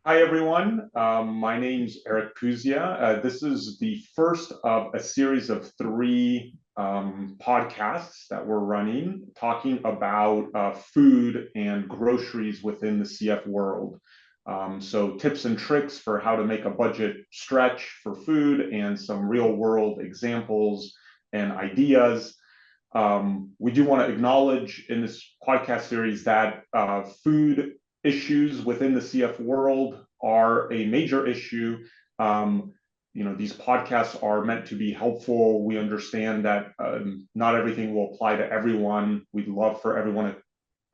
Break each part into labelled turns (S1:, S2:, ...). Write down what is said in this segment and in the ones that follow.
S1: Hi, everyone. My name's Arek Puzia. This is the first of a series of three podcasts that we're running talking about food and groceries within the CF world. So tips and tricks for how to make a budget stretch for food and some real world examples and ideas. We do want to acknowledge in this podcast series that food issues within the CF world are a major issue. These podcasts are meant to be helpful. We understand that not everything will apply to everyone. We'd love for everyone to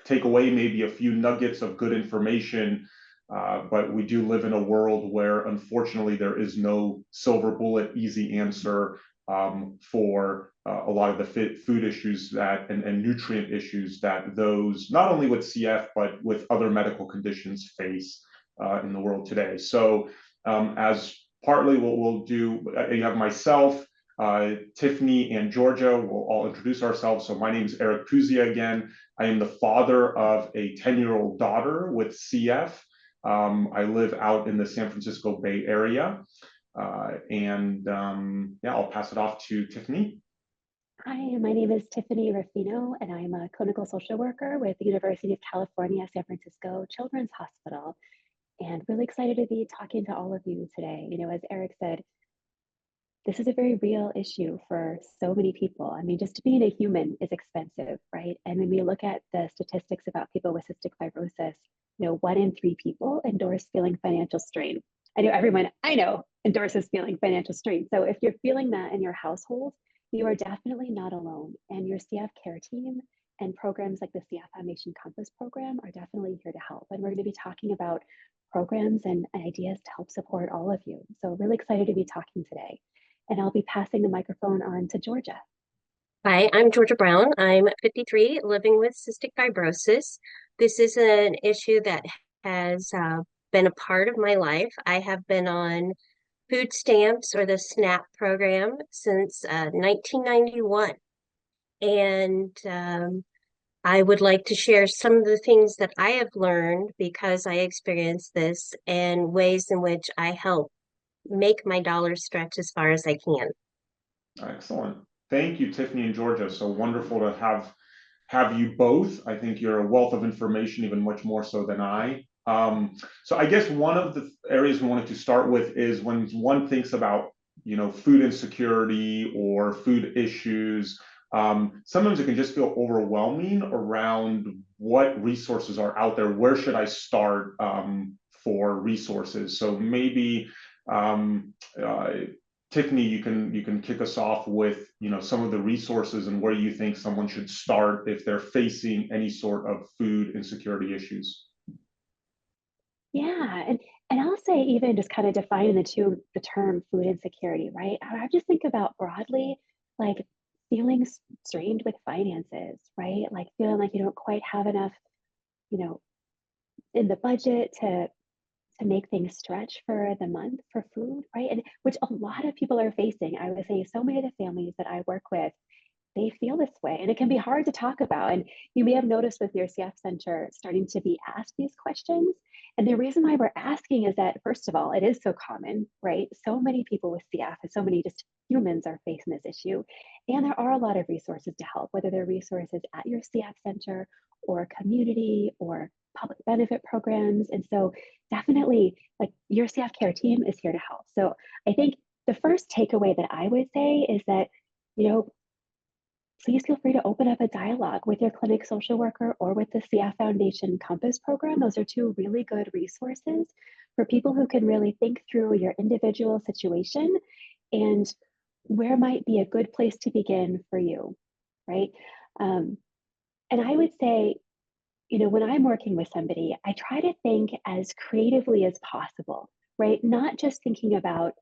S1: take away maybe a few nuggets of good information. But we do live in a world where, unfortunately, there is no silver bullet, easy answer for a lot of the food issues that and nutrient issues that those not only with CF but with other medical conditions face in the world today. So as partly what we'll do, you have myself, Tiffany and Georgia. We'll all introduce ourselves. So my name is Arek Puzia again. I am the father of a 10-year-old daughter with CF. I live out in the San Francisco Bay Area. I'll pass it off to Tiffany.
S2: Hi, my name is Tiffany Raffino, and I'm a clinical social worker with the University of California, San Francisco Children's Hospital. And really excited to be talking to all of you today. As Arek said, this is a very real issue for so many people. I mean, just being a human is expensive, right? And when we look at the statistics about people with cystic fibrosis, 1 in 3 people endorse feeling financial strain. I know everyone I know endorses feeling financial strain. So if you're feeling that in your household, you are definitely not alone. And your CF care team and programs like the CF Foundation Compass program are definitely here to help. And we're going to be talking about programs and ideas to help support all of you. So really excited to be talking today. And I'll be passing the microphone on to Georgia.
S3: Hi, I'm Georgia Brown. I'm 53, living with cystic fibrosis. This is an issue that has been a part of my life. I have been on food stamps or the SNAP program since 1991. And I would like to share some of the things that I have learned because I experienced this and ways in which I help make my dollars stretch as far as I can.
S1: Excellent. Thank you, Tiffany and Georgia. So wonderful to have you both. I think you're a wealth of information, even much more so than I. So I guess one of the areas we wanted to start with is when one thinks about, food insecurity or food issues, sometimes it can just feel overwhelming around what resources are out there. Where should I start for resources? So maybe Tiffany, you can kick us off with some of the resources and where you think someone should start if they're facing any sort of food insecurity issues.
S2: Yeah, and I'll say even just kind of defining the term food insecurity, right? I just think about broadly, like feeling strained with finances, right? Like feeling like you don't quite have enough, in the budget to make things stretch for the month for food, right? And which a lot of people are facing. I would say so many of the families that I work with, they feel this way, and it can be hard to talk about. And you may have noticed with your CF Center starting to be asked these questions. And the reason why we're asking is that, first of all, it is so common, right? So many people with CF and so many just humans are facing this issue. And there are a lot of resources to help, whether they're resources at your CF Center or community or public benefit programs. And so definitely, like, your CF care team is here to help. So I think the first takeaway that I would say is that, please feel free to open up a dialogue with your clinic social worker or with the CF Foundation Compass program. Those are 2 really good resources for people who can really think through your individual situation and where might be a good place to begin for you, right? And I would say, when I'm working with somebody, I try to think as creatively as possible, right? Not just thinking about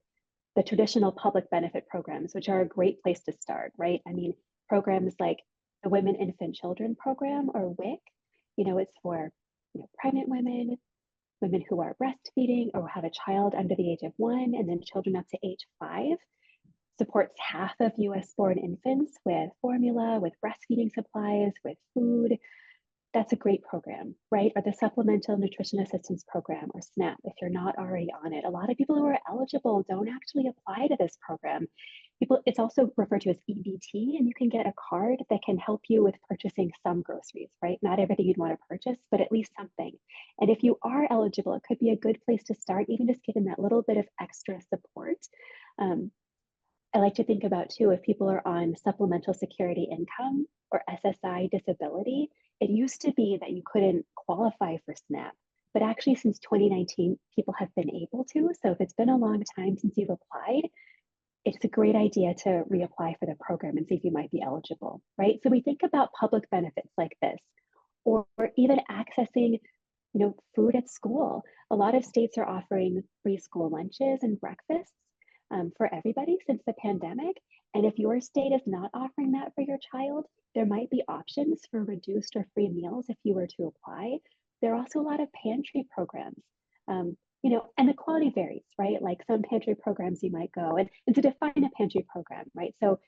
S2: the traditional public benefit programs, which are a great place to start, right? I mean, programs like the Women, Infant, Children program, or WIC, it's for pregnant women, women who are breastfeeding or have a child under the age of 1, and then children up to age 5. Supports half of US born infants with formula, with breastfeeding supplies, with food. that's a great program, right? Or the Supplemental Nutrition Assistance Program, or SNAP, if you're not already on it. A lot of people who are eligible don't actually apply to this program. It's also referred to as EBT, and you can get a card that can help you with purchasing some groceries, right? Not everything you'd want to purchase, but at least something. And if you are eligible, it could be a good place to start, even just giving that little bit of extra support. I like to think about too, if people are on supplemental security income or SSI disability, it used to be that you couldn't qualify for SNAP, but actually since 2019, people have been able to. So if it's been a long time since you've applied, it's a great idea to reapply for the program and see if you might be eligible, right? So we think about public benefits like this, or even accessing, food at school. A lot of states are offering free school lunches and breakfasts for everybody since the pandemic. And if your state is not offering that for your child, there might be options for reduced or free meals if you were to apply. There are also a lot of pantry programs, and the quality varies, right? Like some pantry programs you might go, and to define a pantry program, right? So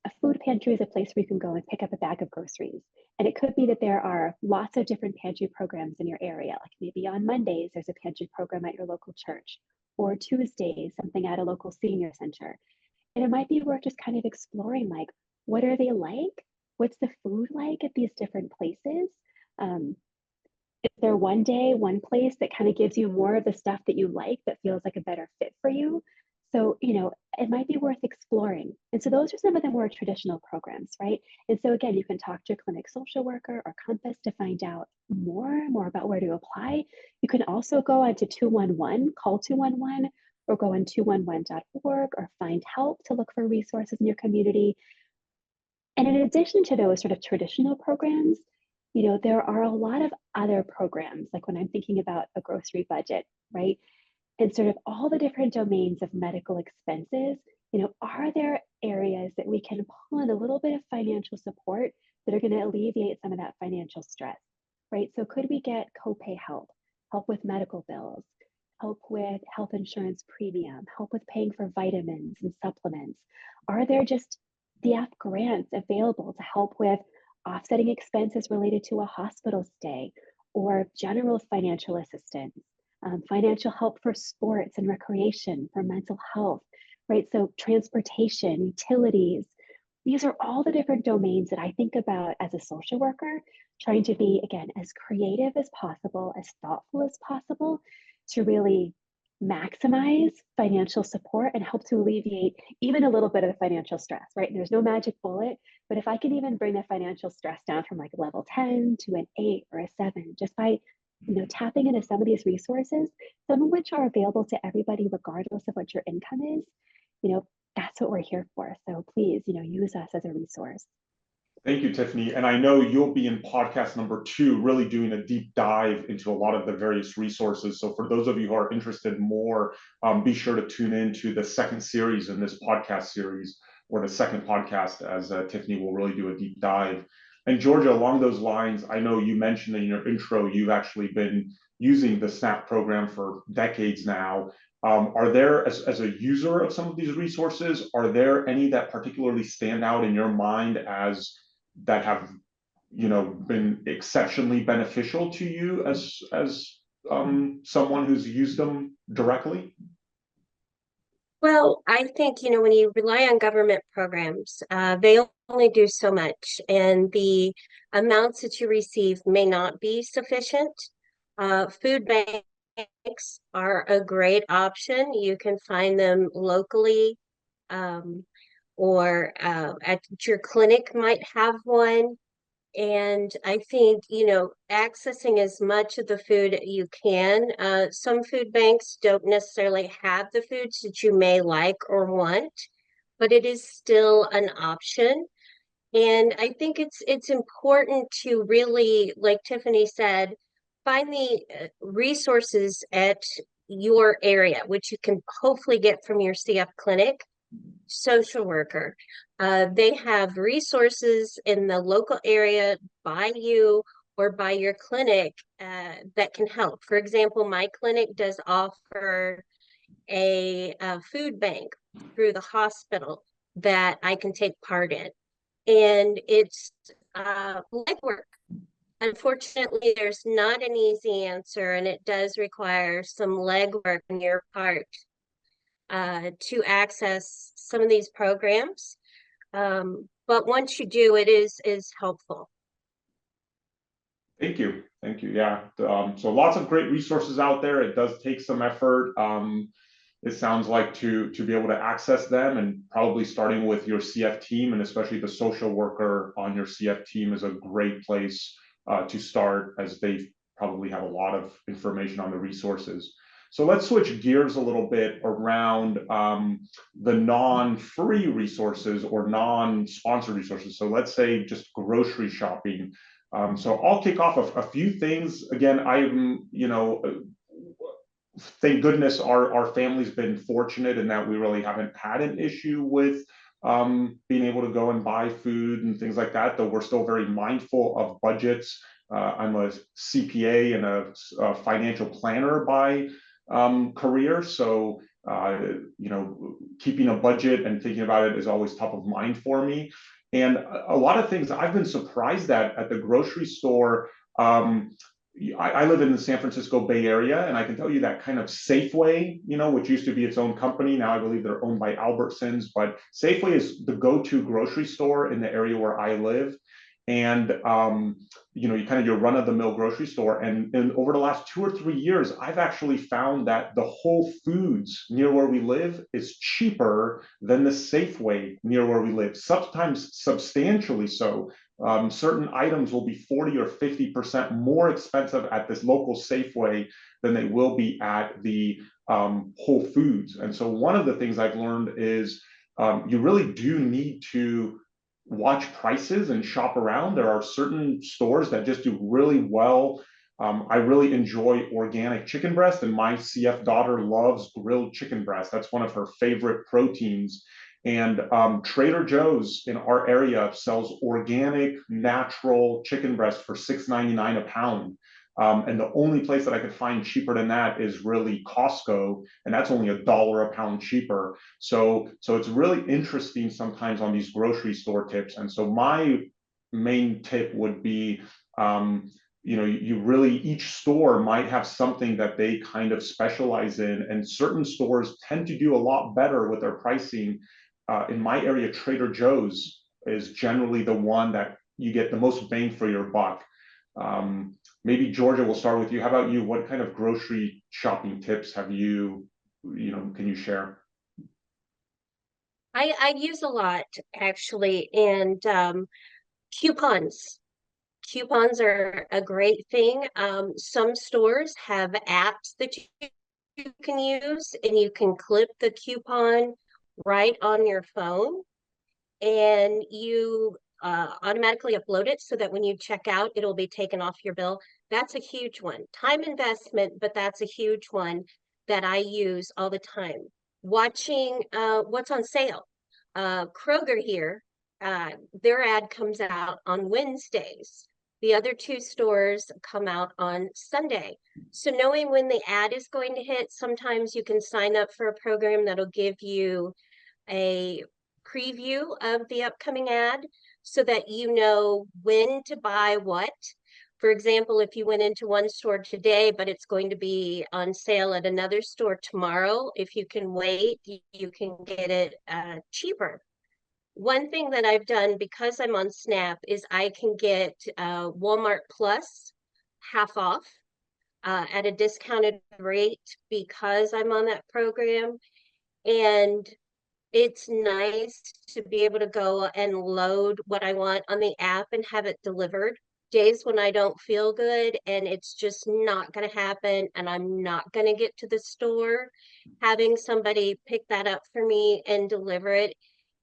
S2: a food pantry is a place where you can go and pick up a bag of groceries. And it could be that there are lots of different pantry programs in your area. Like maybe on Mondays, there's a pantry program at your local church, or Tuesdays, something at a local senior center. And it might be worth just kind of exploring, like, what are they like? What's the food like at these different places? Is there one day, one place that kind of gives you more of the stuff that you like that feels like a better fit for you? So, it might be worth exploring. And so those are some of the more traditional programs, right? And so again, you can talk to your clinic social worker or Compass to find out more about where to apply. You can also go onto 211, call 211, or go on 211.org or find help to look for resources in your community. And in addition to those sort of traditional programs, there are a lot of other programs, like when I'm thinking about a grocery budget, right? And sort of all the different domains of medical expenses, are there areas that we can pull in a little bit of financial support that are going to alleviate some of that financial stress, right? So could we get copay help with medical bills, help with health insurance premium, help with paying for vitamins and supplements? Are there just DF grants available to help with offsetting expenses related to a hospital stay, or general financial assistance, financial help for sports and recreation, for mental health, right? So transportation, utilities, these are all the different domains that I think about as a social worker, trying to be, again, as creative as possible, as thoughtful as possible, to really maximize financial support and help to alleviate even a little bit of the financial stress, right? There's no magic bullet, but if I can even bring the financial stress down from like level 10 to an 8 or a 7, just by tapping into some of these resources, some of which are available to everybody regardless of what your income is, that's what we're here for. So please, use us as a resource.
S1: Thank you, Tiffany. And I know you'll be in podcast number 2, really doing a deep dive into a lot of the various resources. So for those of you who are interested more, be sure to tune in to the second series in this podcast series, or the second podcast, as Tiffany will really do a deep dive. And Georgia, along those lines, I know you mentioned in your intro, you've actually been using the SNAP program for decades now. Are there, as a user of some of these resources, are there any that particularly stand out in your mind as that have been exceptionally beneficial to you as someone who's used them directly?
S3: Well, I think, when you rely on government programs, they only do so much, and the amounts that you receive may not be sufficient. Food banks are a great option. You can find them locally, or at your clinic might have one. And I think, accessing as much of the food you can. Some food banks don't necessarily have the foods that you may like or want, but it is still an option. And I think it's important to really, like Tiffany said, find the resources at your area, which you can hopefully get from your CF clinic social worker. They have resources in the local area by you or by your clinic that can help. For example, my clinic does offer a food bank through the hospital that I can take part in. And it's legwork, Unfortunately, there's not an easy answer, and it does require some legwork on your part to access some of these programs. But once you do, it is helpful.
S1: Thank you. Thank you. Yeah. So lots of great resources out there. It does take some effort. It sounds like to be able to access them, and probably starting with your CF team, and especially the social worker on your CF team, is a great place to start, as they probably have a lot of information on the resources. So let's switch gears a little bit around the non-free resources or non-sponsored resources. So let's say just grocery shopping. So I'll kick off a few things. Again, I'm, thank goodness our family's been fortunate in that we really haven't had an issue with being able to go and buy food and things like that, though we're still very mindful of budgets. I'm a CPA and a financial planner by career, so keeping a budget and thinking about it is always top of mind for me. And a lot of things I've been surprised at the grocery store. I live in the San Francisco Bay Area, and I can tell you that kind of Safeway, which used to be its own company, now I believe they're owned by Albertsons, but Safeway is the go-to grocery store in the area where I live. And you kind of your run-of-the-mill grocery store. And over the last 2 or 3 years, I've actually found that the Whole Foods near where we live is cheaper than the Safeway near where we live, sometimes substantially so. Certain items will be 40 or 50% more expensive at this local Safeway than they will be at the Whole Foods. And so one of the things I've learned is you really do need to watch prices and shop around. There are certain stores that just do really well. I really enjoy organic chicken breast, and my CF daughter loves grilled chicken breast. That's one of her favorite proteins. And Trader Joe's in our area sells organic, natural chicken breast for $6.99 a pound. And the only place that I could find cheaper than that is really Costco, and that's only $1 a pound cheaper. So it's really interesting sometimes on these grocery store tips. And so my main tip would be, you really, each store might have something that they kind of specialize in, and certain stores tend to do a lot better with their pricing. In my area, Trader Joe's is generally the one that you get the most bang for your buck. Maybe Georgia, we'll start with you. How about you? What kind of grocery shopping tips have can you share?
S3: I use a lot, actually, and coupons. Coupons are a great thing. Some stores have apps that you can use, and you can clip the coupon right on your phone, and you automatically upload it so that when you check out, it'll be taken off your bill. That's a huge one. Time investment, but that's a huge one that I use all the time. Watching what's on sale. Kroger here, their ad comes out on Wednesdays. The other 2 stores come out on Sunday. So knowing when the ad is going to hit, sometimes you can sign up for a program that'll give you a preview of the upcoming ad so that you know when to buy what. For example, if you went into one store today, but it's going to be on sale at another store tomorrow, if you can wait, you can get it cheaper. One thing that I've done because I'm on SNAP is I can get Walmart Plus half off at a discounted rate because I'm on that program. And it's nice to be able to go and load what I want on the app and have it delivered. Days when I don't feel good and it's just not going to happen and I'm not going to get to the store, having somebody pick that up for me and deliver it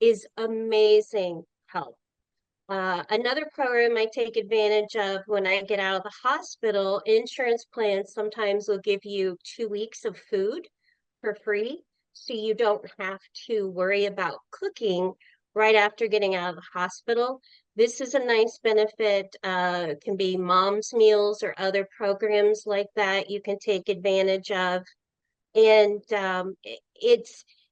S3: is amazing help. Another program I take advantage of when I get out of the hospital, insurance plans sometimes will give you 2 weeks of food for free. So you don't have to worry about cooking right after getting out of the hospital. This is a nice benefit. It can be mom's meals or other programs like that you can take advantage of. And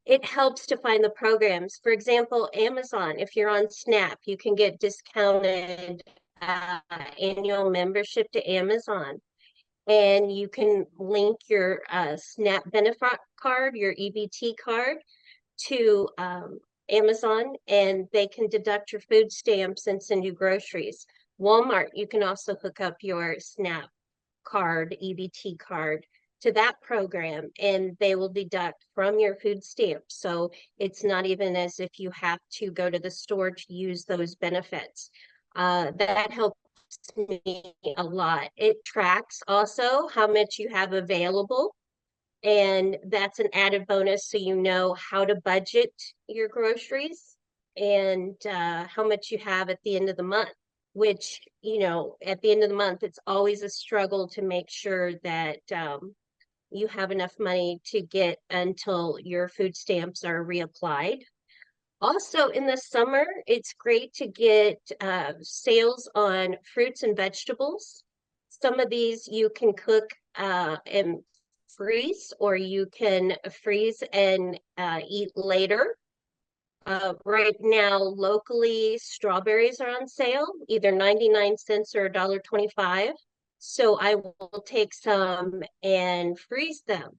S3: it helps to find the programs. For example, Amazon, if you're on SNAP, you can get discounted annual membership to Amazon, and you can link your SNAP benefit card, your EBT card, to Amazon, and they can deduct your food stamps and send you groceries. Walmart, you can also hook up your SNAP card, EBT card, to that program, and they will deduct from your food stamps. So it's not even as if you have to go to the store to use those benefits. That helps me a lot. It tracks also how much you have available, and that's an added bonus, so you know how to budget your groceries and how much you have at the end of the month, which, you know, at the end of the month, it's always a struggle to make sure that you have enough money to get until your food stamps are reapplied. Also, in the summer, it's great to get sales on fruits and vegetables. Some of these you can cook and freeze, or you can freeze and eat later. Right now, locally, strawberries are on sale, either 99 cents or $1.25. So I will take some and freeze them,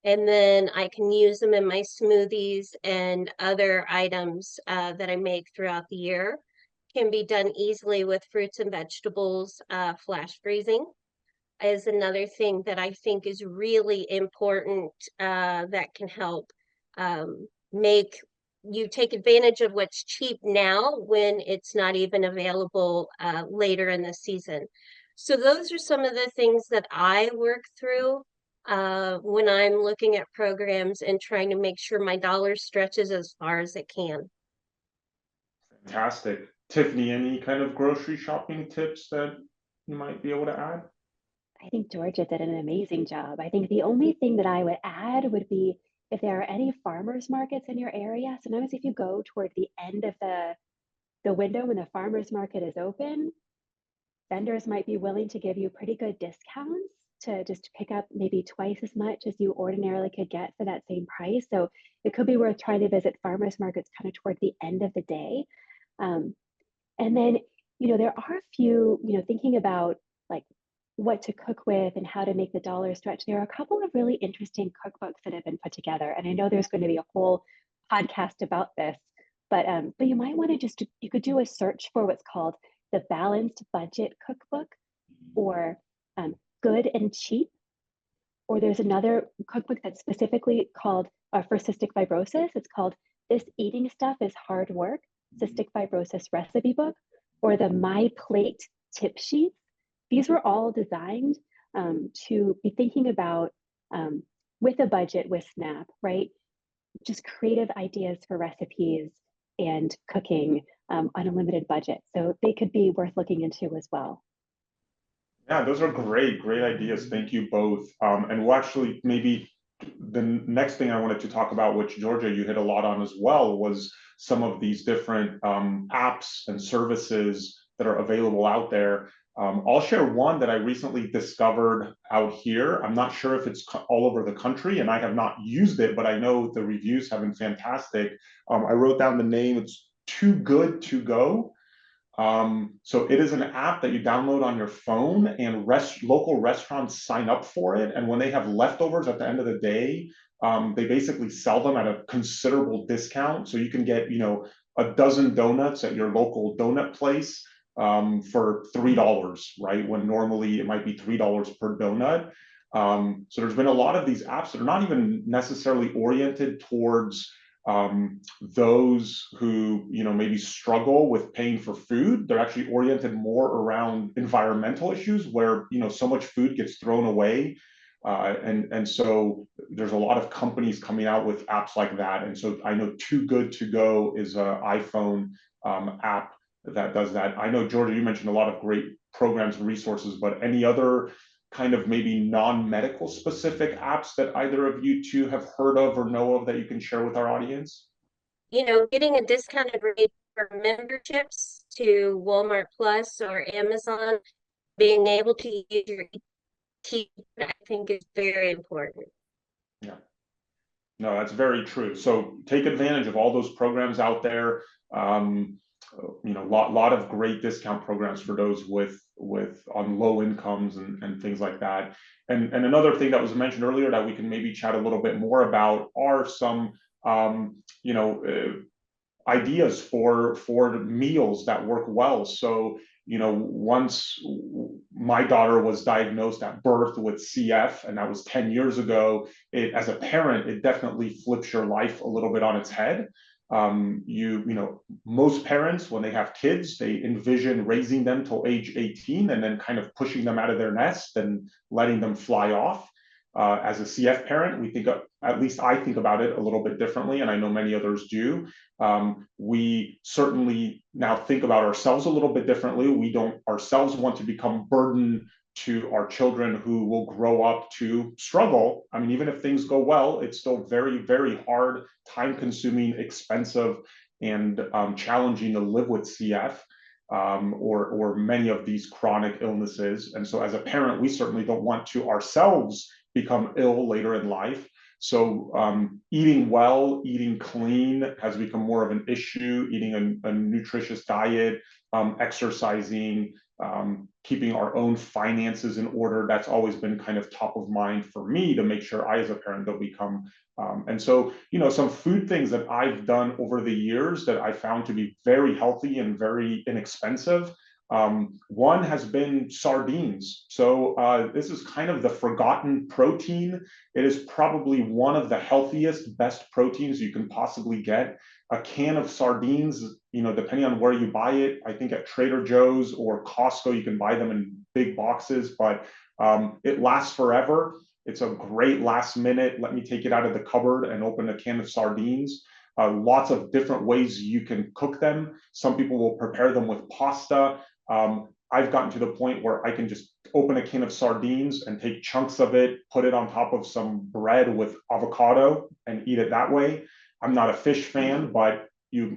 S3: and then I can use them in my smoothies and other items that I make throughout the year. Can be done easily with fruits and vegetables. Flash freezing is another thing that I think is really important, that can help make you take advantage of what's cheap now when it's not even available later in the season. So those are some of the things that I work through when I'm looking at programs and trying to make sure my dollar stretches as far as it can.
S1: Fantastic. Tiffany, any kind of grocery shopping tips that you might be able to add?
S2: I think Georgia did an amazing job. I think the only thing that I would add would be if there are any farmers markets in your area. Sometimes if you go toward the end of the window when the farmers market is open, vendors might be willing to give you pretty good discounts to just pick up maybe twice as much as you ordinarily could get for that same price. So it could be worth trying to visit farmers markets kind of toward the end of the day. And then, you know, there are a few, you know, thinking about like what to cook with and how to make the dollar stretch. There are a couple of really interesting cookbooks that have been put together. And I know there's going to be a whole podcast about this, but you might want to just, you could do a search for what's called the Balanced Budget Cookbook, or Good and Cheap. Or there's another cookbook that's specifically called for cystic fibrosis. It's called This Eating Stuff is Hard Work, Cystic Fibrosis Recipe Book, or the My Plate Tip Sheets. These were all designed to be thinking about, with a budget with SNAP, right? Just creative ideas for recipes and cooking on a limited budget. So they could be worth looking into as well.
S1: Yeah, those are great ideas. Thank you both. And we'll actually maybe the next thing I wanted to talk about, which Georgia, you hit a lot on as well, was some of these different apps and services that are available out there. I'll share one that I recently discovered out here. I'm not sure if it's all over the country, and I have not used it, but I know the reviews have been fantastic. I wrote down the name. It's Too Good To Go. So it is an app that you download on your phone, and local restaurants sign up for it. And when they have leftovers at the end of the day, they basically sell them at a considerable discount. So you can get, you know, a dozen donuts at your local donut place for $3, right? When normally it might be $3 per donut. So there's been a lot of these apps that are not even necessarily oriented towards those who, you know, maybe struggle with paying for food. They're actually oriented more around environmental issues where, you know, so much food gets thrown away. And so there's a lot of companies coming out with apps like that. And so I know Too Good To Go is an iPhone app that does that. I know, Georgia, you mentioned a lot of great programs and resources, but any other kind of maybe non-medical specific apps that either of you two have heard of or know of that you can share with our audience?
S3: You know, getting a discounted rate for memberships to Walmart Plus or Amazon, being able to use your ET, I think is very important.
S1: Yeah. No, that's very true. So take advantage of all those programs out there. lot of great discount programs for those with on low incomes and things like that. And another thing that was mentioned earlier that we can maybe chat a little bit more about are some ideas for meals that work well. So, once my daughter was diagnosed at birth with CF, and that was 10 years ago, as a parent, it definitely flips your life a little bit on its head. Most parents, when they have kids, they envision raising them till age 18 and then kind of pushing them out of their nest and letting them fly off. As a CF parent, we think, at least I think about it a little bit differently, and I know many others do. We certainly now think about ourselves a little bit differently. We don't ourselves want to become burden to our children who will grow up to struggle. I mean, even if things go well, it's still very, very hard, time-consuming, expensive, and challenging to live with CF. Or many of these chronic illnesses. And so as a parent, we certainly don't want to ourselves become ill later in life. So eating well, eating clean has become more of an issue, eating a nutritious diet, exercising, keeping our own finances in order. That's always been kind of top of mind for me to make sure I, as a parent, don't become. And so, some food things that I've done over the years that I found to be very healthy and very inexpensive. One has been sardines. So this is kind of the forgotten protein. It is probably one of the healthiest, best proteins you can possibly get. A can of sardines, depending on where you buy it, I think at Trader Joe's or Costco, you can buy them in big boxes, but it lasts forever. It's a great last minute, let me take it out of the cupboard and open a can of sardines. Lots of different ways you can cook them. Some people will prepare them with pasta. I've gotten to the point where I can just open a can of sardines and take chunks of it, put it on top of some bread with avocado and eat it that way. I'm not a fish fan, but you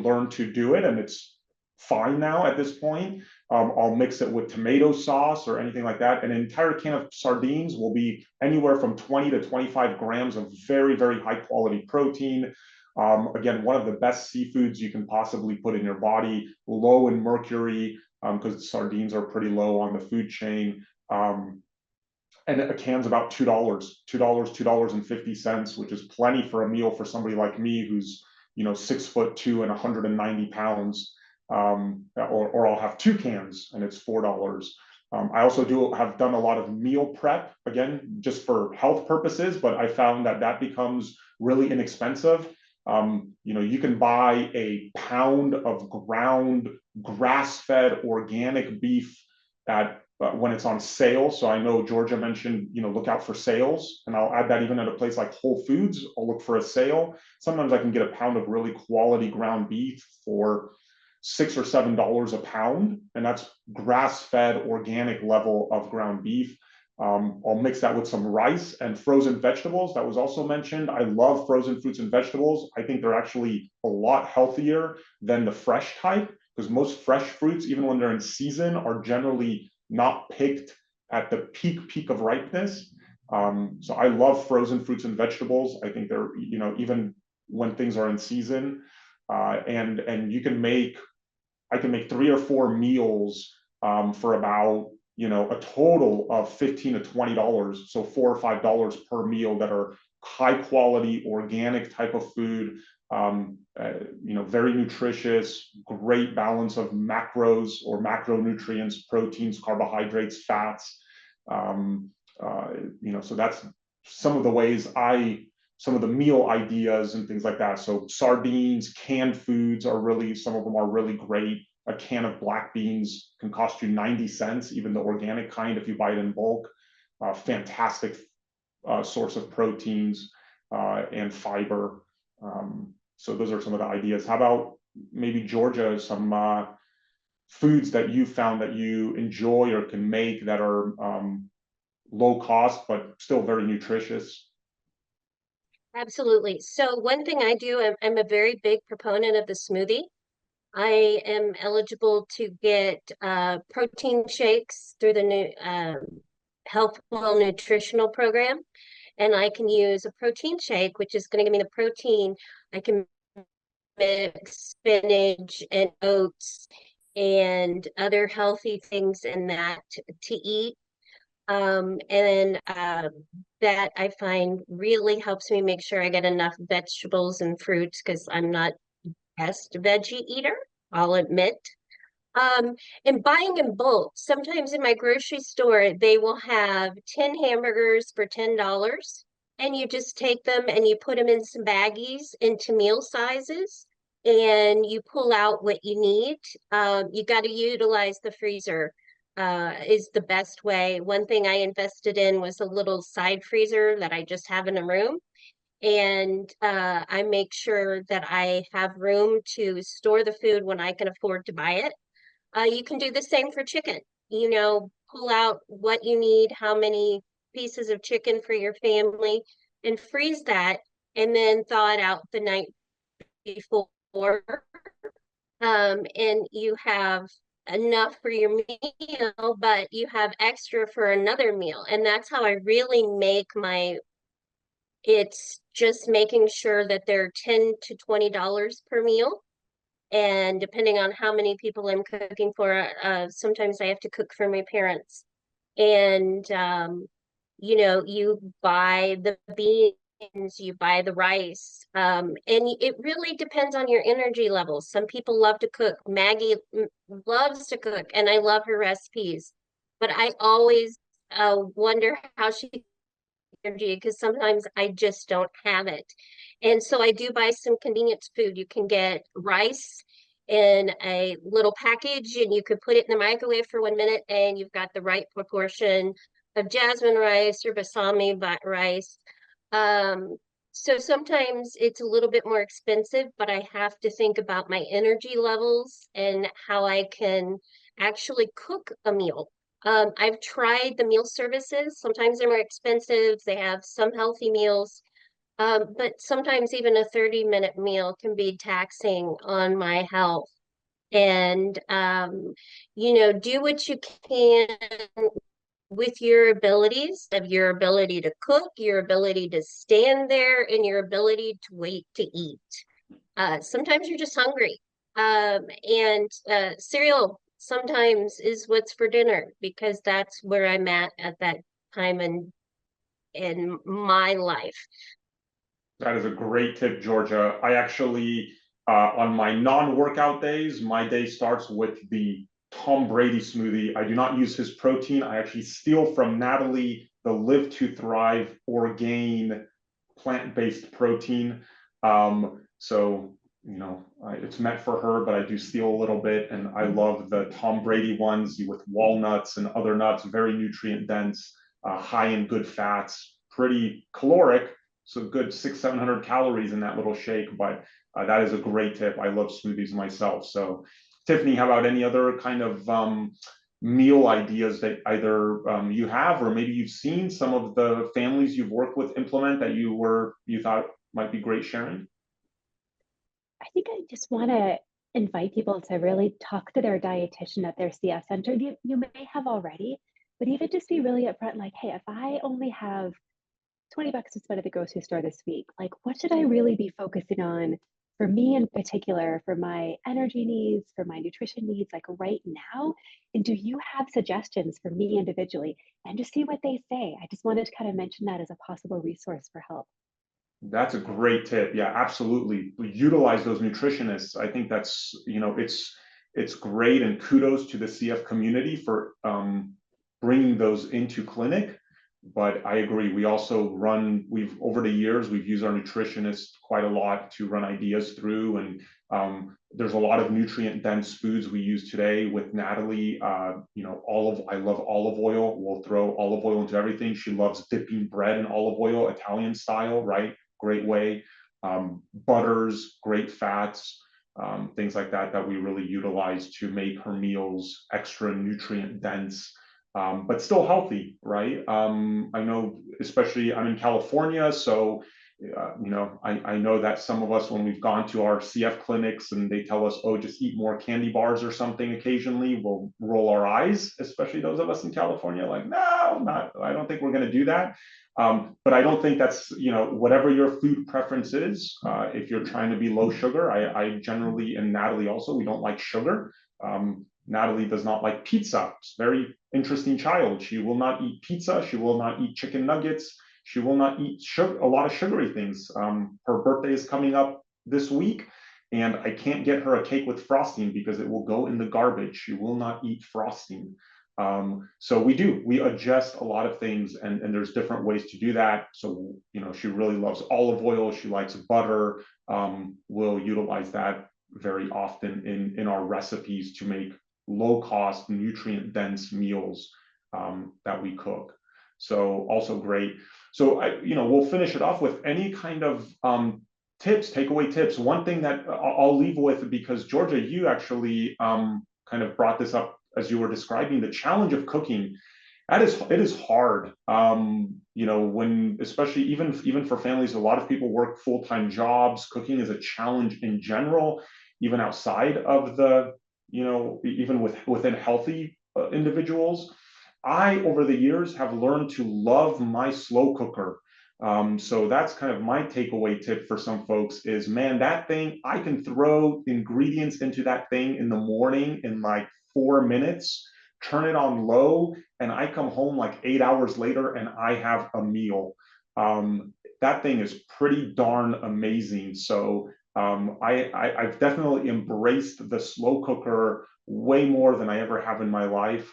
S1: learn to do it, and it's fine now at this point. I'll mix it with tomato sauce or anything like that. An entire can of sardines will be anywhere from 20 to 25 grams of very, very high quality protein. Again, one of the best seafoods you can possibly put in your body, low in mercury, because sardines are pretty low on the food chain. And a can's about $2, $2.50, which is plenty for a meal for somebody like me who's 6'2" and 190 pounds. Or I'll have 2 cans and it's $4. I also have done a lot of meal prep, again, just for health purposes, but I found that becomes really inexpensive. You can buy a pound of ground grass-fed organic beef when it's on sale. So I know Georgia mentioned, look out for sales, and I'll add that even at a place like Whole Foods, I'll look for a sale. Sometimes I can get a pound of really quality ground beef for $6 or $7 a pound, and that's grass-fed organic level of ground beef. I'll mix that with some rice and frozen vegetables. That was also mentioned. I love frozen fruits and vegetables. I think they're actually a lot healthier than the fresh type, because most fresh fruits, even when they're in season, are generally not picked at the peak of ripeness. So I love frozen fruits and vegetables. I think they're, even when things are in season, and I can make 3 or 4 meals for about, a total of $15 to $20. So $4 or $5 per meal that are high quality, organic type of food, very nutritious, great balance of macros or macronutrients, proteins, carbohydrates, fats. So that's some of the ways some of the meal ideas and things like that. So sardines, canned foods some of them are really great. A can of black beans can cost you 90 cents, even the organic kind, if you buy it in bulk. Fantastic source of proteins and fiber. So those are some of the ideas. How about maybe Georgia, some foods that you found that you enjoy or can make that are low cost, but still very nutritious?
S3: Absolutely. So one thing I do, I'm a very big proponent of the smoothie. I am eligible to get protein shakes through the new Healthful Nutritional Program, and I can use a protein shake, which is going to give me the protein. I can mix spinach and oats and other healthy things in that to eat. That I find really helps me make sure I get enough vegetables and fruits because I'm not the best veggie eater, I'll admit. Um, and buying in bulk, sometimes in my grocery store, they will have 10 hamburgers for $10. And you just take them and you put them in some baggies into meal sizes and you pull out what you need. You got to utilize the freezer, is the best way. One thing I invested in was a little side freezer that I just have in a room. And I make sure that I have room to store the food when I can afford to buy it. You can do the same for chicken. You know, pull out what you need, how many pieces of chicken for your family, and freeze that, and then thaw it out the night before. And you have enough for your meal, but you have extra for another meal. And that's how I really make it's just making sure that they're $10 to $20 per meal. And depending on how many people I'm cooking for, sometimes I have to cook for my parents. And, you buy the beans, you buy the rice, and it really depends on your energy levels. Some people love to cook. Maggie loves to cook, and I love her recipes. But I always wonder how she energy because sometimes I just don't have it. And so I do buy some convenience food. You can get rice in a little package and you could put it in the microwave for 1 minute and you've got the right proportion of jasmine rice or basmati rice. So sometimes it's a little bit more expensive, but I have to think about my energy levels and how I can actually cook a meal. I've tried the meal services. Sometimes they're more expensive. They have some healthy meals. But sometimes even a 30-minute meal can be taxing on my health. And, do what you can with your abilities, of your ability to cook, your ability to stand there, and your ability to wait to eat. Sometimes you're just hungry. And cereal sometimes is what's for dinner because that's where I'm at that time in my life.
S1: That is a great tip, Georgia. I actually, on my non-workout days, my day starts with the Tom Brady smoothie. I do not use his protein. I actually steal from Natalie the Live to Thrive Orgain plant-based protein. So, it's meant for her, but I do steal a little bit. And I love the Tom Brady ones with walnuts and other nuts, very nutrient dense, high in good fats, pretty caloric. So good 600-700 calories in that little shake, but that is a great tip. I love smoothies myself. So Tiffany, how about any other kind of meal ideas that either you have or maybe you've seen some of the families you've worked with implement that you thought might be great sharing?
S2: I think I just want to invite people to really talk to their dietitian at their CS center. You may have already, but even just be really upfront, like, hey, if I only have 20 bucks to spend at the grocery store this week, like, what should I really be focusing on for me in particular, for my energy needs, for my nutrition needs, like right now? And do you have suggestions for me individually? And just see what they say. I just wanted to kind of mention that as a possible resource for help.
S1: That's a great tip. Yeah, absolutely. We utilize those nutritionists. I think that's, it's great, and kudos to the CF community for bringing those into clinic. But I agree. We also over the years, we've used our nutritionists quite a lot to run ideas through. And there's a lot of nutrient dense foods we use today with Natalie. I love olive oil. We'll throw olive oil into everything. She loves dipping bread in olive oil, Italian style, right? Great way. Butters, great fats, things like that we really utilize to make her meals extra nutrient dense, but still healthy, right? I know, especially I'm in California, so I know that some of us, when we've gone to our CF clinics and they tell us, oh, just eat more candy bars or something occasionally, we'll roll our eyes, especially those of us in California, like, no, I don't don't think we're going to do that. But I don't think that's, whatever your food preference is, if you're trying to be low sugar, I generally, and Natalie also, we don't like sugar. Natalie does not like pizza. It's a very interesting child. She will not eat pizza. She will not eat chicken nuggets. She will not eat a lot of sugary things. Her birthday is coming up this week, and I can't get her a cake with frosting because it will go in the garbage. She will not eat frosting. So we adjust a lot of things, and there's different ways to do that. So, she really loves olive oil. She likes butter. We'll utilize that very often in our recipes to make low cost, nutrient dense meals that we cook. So also great. So we'll finish it off with any kind of takeaway tips. One thing that I'll leave with, because Georgia, you actually kind of brought this up as you were describing the challenge of cooking. It is hard. When, especially even for families, a lot of people work full-time jobs. Cooking is a challenge in general, even outside of the, even within healthy individuals. I, over the years, have learned to love my slow cooker. So that's kind of my takeaway tip for some folks is, man, that thing, I can throw ingredients into that thing in the morning in like 4 minutes, turn it on low, and I come home like 8 hours later and I have a meal. That thing is pretty darn amazing. So I've definitely embraced the slow cooker way more than I ever have in my life.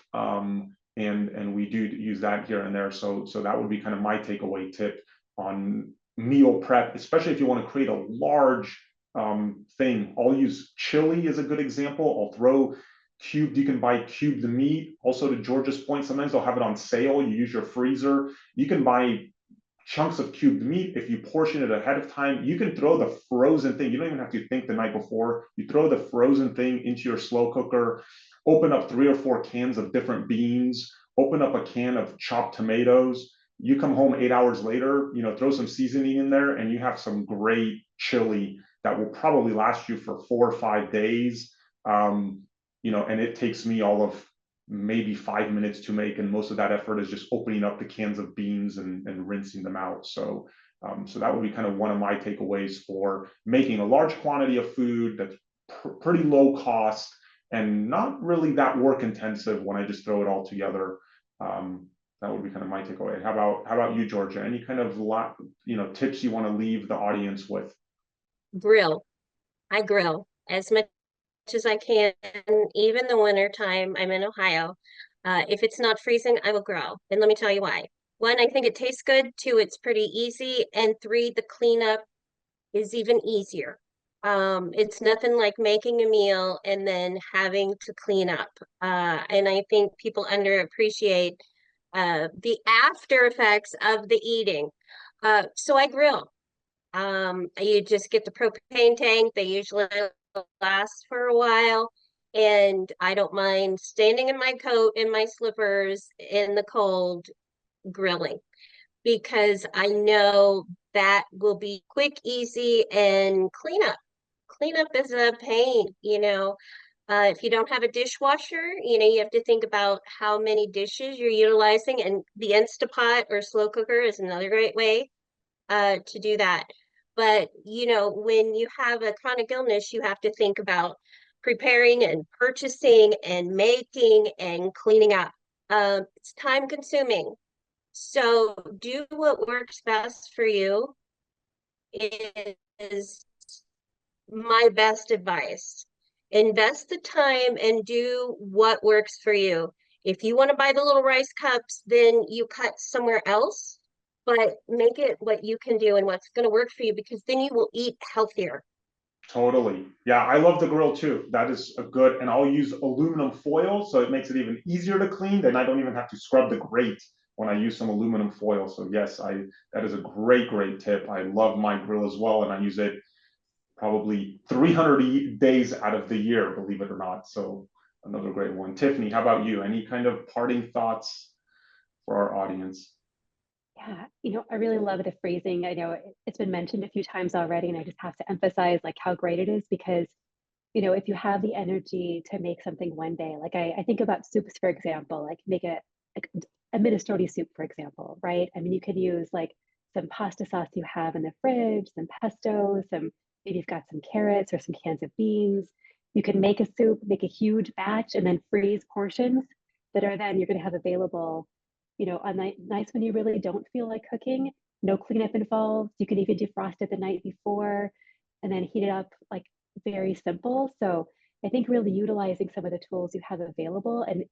S1: And we do use that here and there. So that would be kind of my takeaway tip on meal prep, especially if you want to create a large thing. I'll use chili as a good example. I'll throw cubed, you can buy cubed meat. Also, to George's point, sometimes they'll have it on sale. You use your freezer. You can buy chunks of cubed meat. If you portion it ahead of time, you can throw the frozen thing. You don't even have to think the night before. You throw the frozen thing into your slow cooker, open up 3 or 4 cans of different beans, open up a can of chopped tomatoes. You come home 8 hours later, throw some seasoning in there, and you have some great chili that will probably last you for 4 or 5 days. And it takes me all of maybe 5 minutes to make, and most of that effort is just opening up the cans of beans and rinsing them out. So that would be kind of one of my takeaways for making a large quantity of food that's pretty low cost and not really that work intensive when I just throw it all together. That would be kind of my takeaway. How about you, Georgia? Any kind of tips you want to leave the audience with?
S3: Grill. I grill as much as I can, even the winter time. I'm in Ohio. If it's not freezing, I will grill. And let me tell you why. 1, I think it tastes good. 2, it's pretty easy. And 3, the cleanup is even easier. It's nothing like making a meal and then having to clean up. And I think people underappreciate the after effects of the eating. So I grill. You just get the propane tank. They usually last for a while. And I don't mind standing in my coat, in my slippers, in the cold, grilling, because I know that will be quick, easy, and cleanup. Cleanup is a pain, if you don't have a dishwasher, you have to think about how many dishes you're utilizing, and the Instapot or slow cooker is another great way to do that. But, when you have a chronic illness, you have to think about preparing and purchasing and making and cleaning up. It's time consuming. So do what works best for you is my best advice. Invest the time and do what works for you. If you want to buy the little rice cups, then you cut somewhere else, but make it what you can do and what's going to work for you, because then you will eat healthier.
S1: Totally. Yeah, I love the grill too. That is a good, and I'll use aluminum foil, so it makes it even easier to clean. Then I don't even have to scrub the grate when I use some aluminum foil. So yes, that is a great tip. I love my grill as well, and I use it probably 300 days out of the year, believe it or not. So another great one. Tiffany, how about you? Any kind of parting thoughts for our audience?
S2: Yeah, I really love the phrasing. I know it's been mentioned a few times already, and I just have to emphasize like how great it is, because if you have the energy to make something one day, like I think about soups, for example, like make a like a minestrone soup, for example, right? I mean, you could use like some pasta sauce you have in the fridge, some pesto, maybe you've got some carrots or some cans of beans. You can make a soup, make a huge batch, and then freeze portions that are then you're going to have available, on nights when you really don't feel like cooking. No cleanup involved. You can even defrost it the night before and then heat it up, like very simple. So I think really utilizing some of the tools you have available and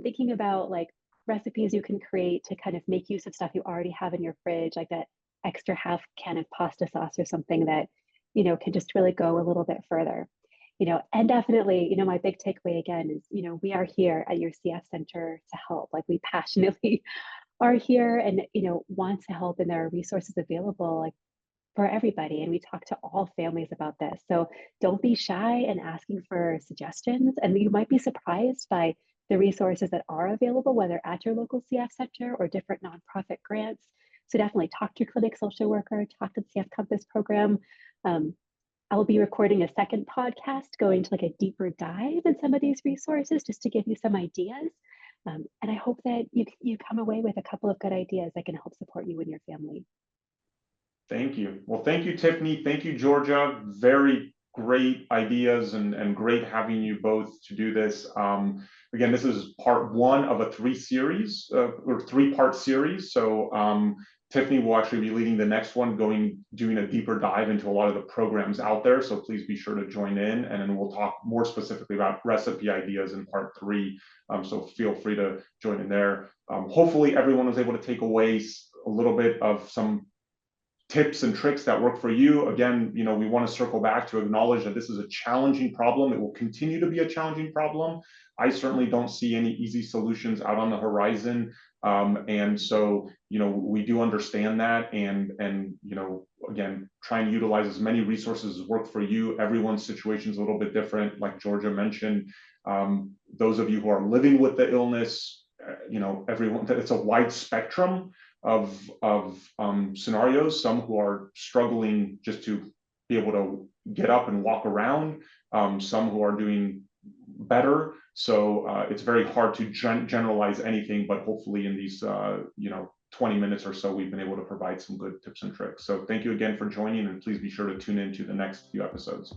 S2: thinking about like recipes you can create to kind of make use of stuff you already have in your fridge, like that extra half can of pasta sauce or something that, can just really go a little bit further. And definitely, my big takeaway again is, we are here at your CF Center to help. Like we passionately are here and, want to help, and there are resources available like for everybody. And we talk to all families about this. So don't be shy in asking for suggestions. And you might be surprised by the resources that are available, whether at your local CF Center or different nonprofit grants. So definitely talk to your clinic social worker, talk to the CF Compass program. I will be recording a second podcast going to like a deeper dive in some of these resources just to give you some ideas. And I hope that you come away with a couple of good ideas that can help support you and your family.
S1: Thank you. Well, thank you, Tiffany. Thank you, Georgia. Very great ideas and great having you both to do this. Again, this is part one of a three-part series. So Tiffany will actually be leading the next one, doing a deeper dive into a lot of the programs out there. So please be sure to join in, and then we'll talk more specifically about recipe ideas in part three. So feel free to join in there. Hopefully everyone was able to take away a little bit of some tips and tricks that work for you. Again, we want to circle back to acknowledge that this is a challenging problem. It will continue to be a challenging problem. I certainly don't see any easy solutions out on the horizon. And so, we do understand that, and again, try and utilize as many resources as work for you. Everyone's situation is a little bit different, like Georgia mentioned. Those of you who are living with the illness, everyone, it's a wide spectrum of scenarios. Some who are struggling just to be able to get up and walk around, some who are doing better. So it's very hard to generalize anything, but hopefully in these 20 minutes or so, we've been able to provide some good tips and tricks. So thank you again for joining, and please be sure to tune into the next few episodes.